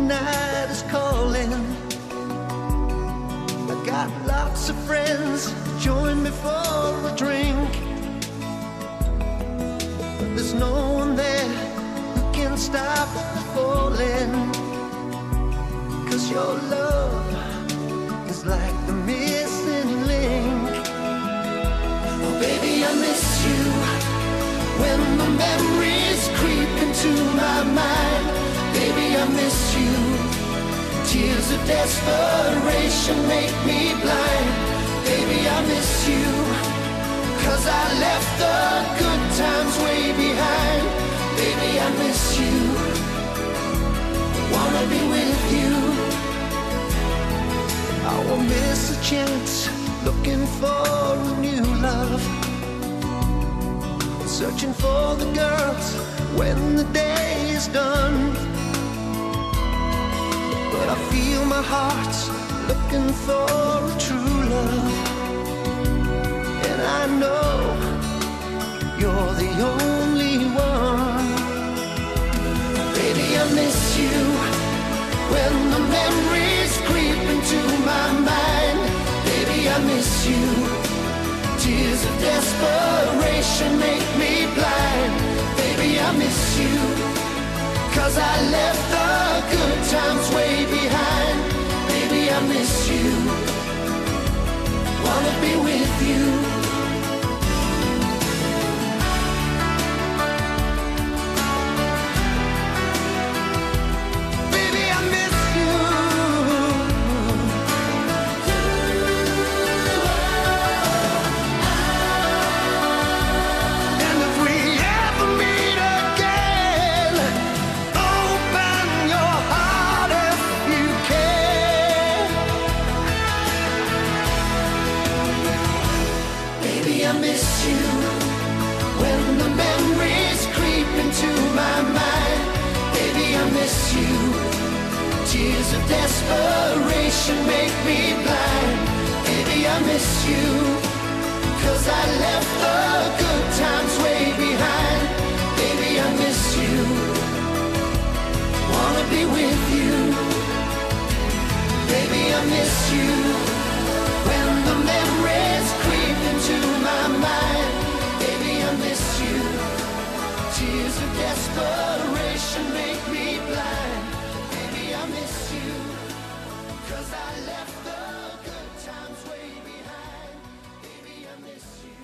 night is calling. I got lots of friends, join me for a drink, but there's no one there who can stop falling. 'Cause your love is like the missing link. Oh baby, I miss you when the memories creep into my mind. Baby, I miss you. Tears of desperation make me blind. Baby, I miss you, 'cause I left the good times way behind. Baby, I miss you, wanna be with you. I won't miss a chance, looking for a new love, searching for the girls when the day is done. But I feel my heart's looking for a true love, and I know you're the only one. Baby, I miss you when the memories creep into my mind. Baby, I miss you. Tears of desperation make me blind. Baby, I miss you, 'cause I left the good times way behind. Baby, I miss you, wanna be with you. Baby, I miss you. And if we ever meet again, open your heart if you can. Baby, I miss you when the memories creep into my mind. Baby, I miss you. Tears of desperation make me blind. Baby, I miss you, 'cause I left the good times way behind. Baby, I miss you, wanna be with you. Baby, I miss you when the memories creep into my mind. Baby, I miss you. Tears of desperation make me blind. Baby, I miss you, 'cause I left the good times way behind. Baby, I miss you.